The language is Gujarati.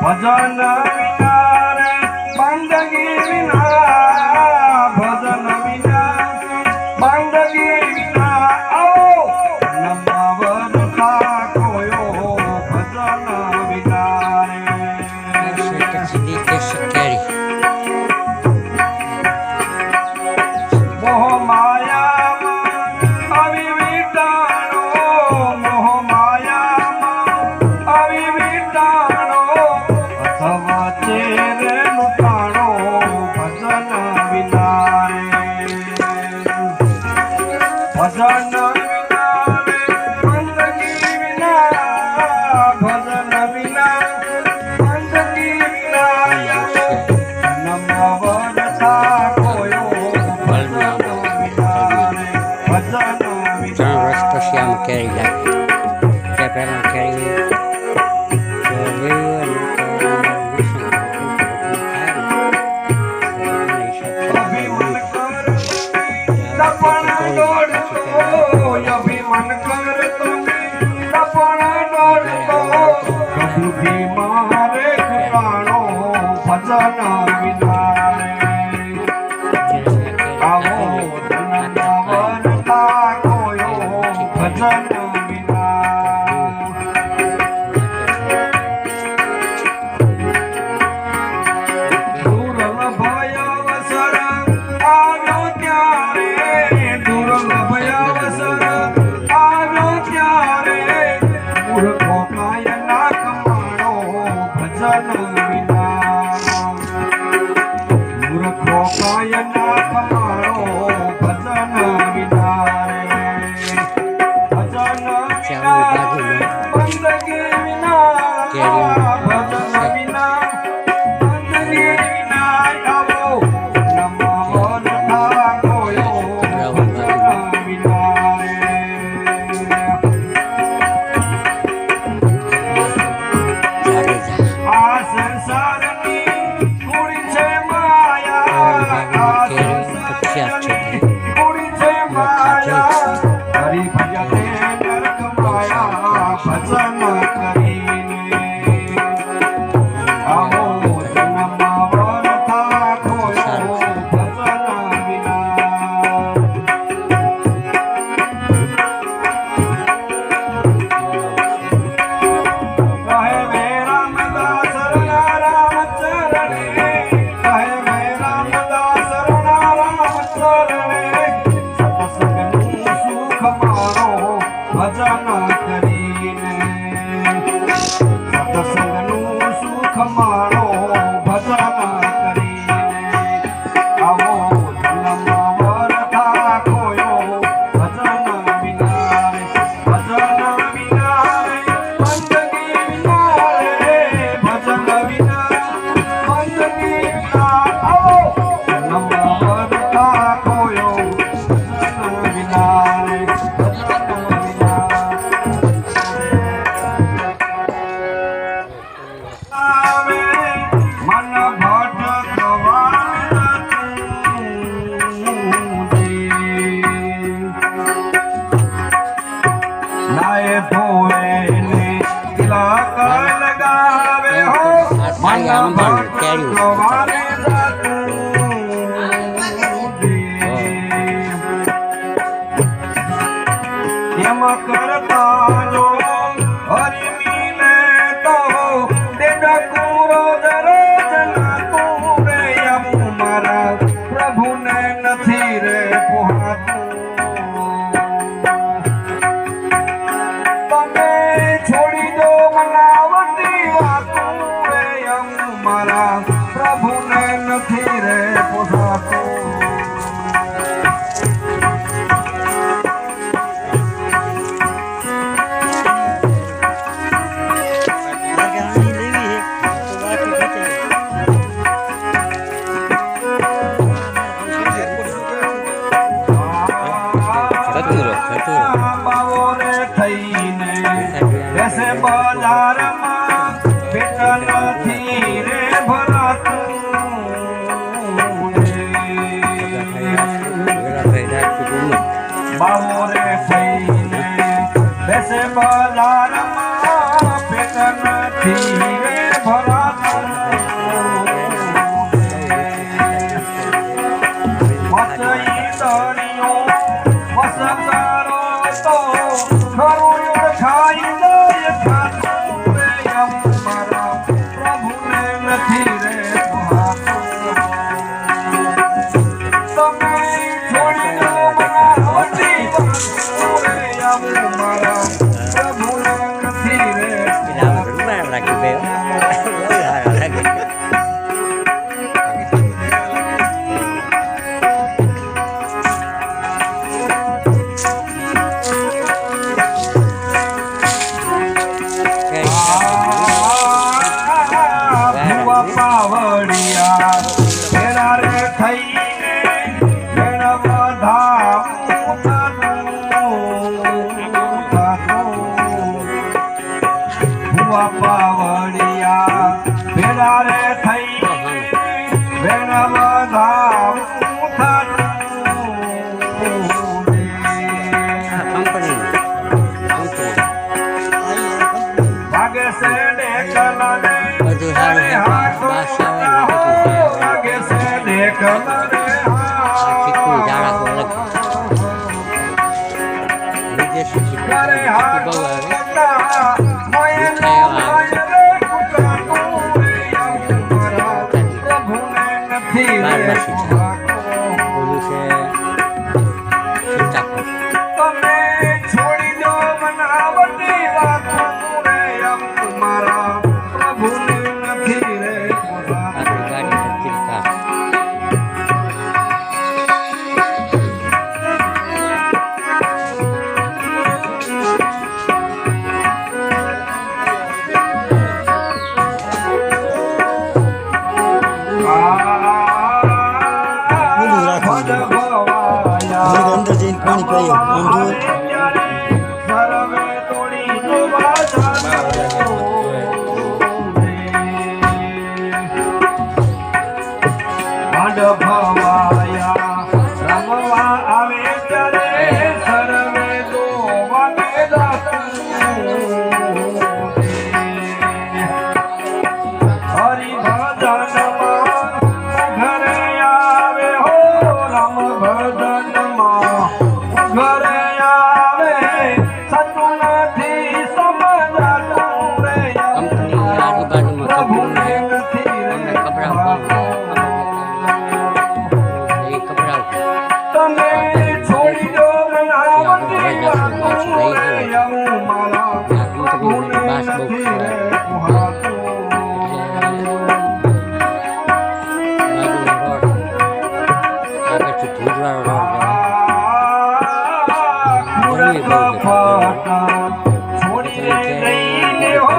ભજન વિના રે બંદગી વિના, ભજન વિના બંદગી વિના, આવો નમાવર ઠાકોયો ભજન વિના રે. મોહ માયામાં આવી વિટાણો, મોહ માયામાં આવી વિટાણો, અથવા ચેરે લૂંટાણો ભજન વિના રે. ભજન વિના રે બંદગી વિના, ભજન વિના બંદગી વિના, નમવર ઠાકોયો ભજન વિના રે. ભજન 3 વર્ષ પછી આમ કેરી લાગે. તે પહેલાં કેરી અભિમન કરતો તપણ દોડતો, કબૂથી મારે કૃપાણો ભજન વિના રે. આવો નમવર ઠાકોયો ભજન વિના. દુર્લભ અવસર આવ્યો ત્યારે, દુર્લભ અવસર આવ્યો ત્યારે, મૂર્ખો કાયના કમાણો ભજન વિના. મૂર્ખો કાયના કમાણો ભજન વિના રે. ભજન વિના બંદગી વિના, ભજન વિના બંદગી વિના, આવો નમવર ઠાકોયો ભજન વિના રે. આ સંસારની કુડી છે માયા, આ સંસારની કુડી છે માયા, હરિ ભજતે નરક માયા ભજન કરીને. આવો નમવર ઠાકોયો ભજન વિના. કહે વે રામદાસ રણા રામચરણે, કહે વે રામદાસ રણા રામચરણે, સત્સંગનું સુખ મારો ભજન કરીને. સત્સંગનું સુખ મારો ભજન કરીને. આવો નમવર ઠાકોયો ભજન વિના રે. ભજન વિના રે બંદગી વિના રે, ભજન વિના બંદગી વિના, આવો નમવર ઠાકોયો ભજન વિના રે. ભજન વિના આવે મન ભટકવા નાય ધોઈને તિલક લગાવે હો, મન ભટકવા એમ કરતા જો હરિ મિલે તો દેડકું રોજ રોજ નાતું રે. એવું મારા પ્રભુને નથી રે પોહાતું. તમે છોડી દો મનાવતી વાતું રે, એવું મારા પ્રભુને નથી રે પોસાતું. બાવો રે થઈને બેસે બજારમાં, પેટ નથી રે ભરાતું રે. બાવો રે થઈને બેસે બજારમાં, પેટ નથી રે ભરાતું. આવું મારા પ્રભુને નથી રે પોહાતું. તમે છોડી દો બનાવટી વાતો રે આવું મારા પ્રભુને નથી રે એટલે આમ રૂમાલ લાગી ગયો બહુ સારા લાગે ભુવા પાવડિયા ભેળા રે થઈને ભેળ વધાવું ભુવા પાવડિયા ભેળા રે થઈને ભેળ વધાવું કંપની ભાગે છે ડેકલાને બધું સારું છે બાસ આવે ને બધું છે. ભાગે છે ડેકલાને ચીકુ ઝાડા તો અલગ વિદેશી ચીકુ કરે બહુ આવે બારમાસી છે ઓલું છે સીતાફળ તમે છોડી દો બનાવટી વાતો રે મારા પ્રભુને નથી રે આપણી ગાડી સરખી કાર અંદર જઈને પાણી પીએ ઊંધું ભવાયા રમવા આવે ત્યારે સર્વે દોવાને હરિ ભજનમાં ઘરે આવે હો રામ ભજનમાં ઘરે આવે સતું નથી સમજાતું રે કંપની આજુબાજુમાં પ્રભુને કંપની નથી રે કપડાં એ કપડાં તમે છોડી દો બનાવટી વાતો રે આવું મારા પ્રભુને નથી રે પોહાતું. આગળથી ધૂળવાળો રોડ છોડી રે ગઈને હો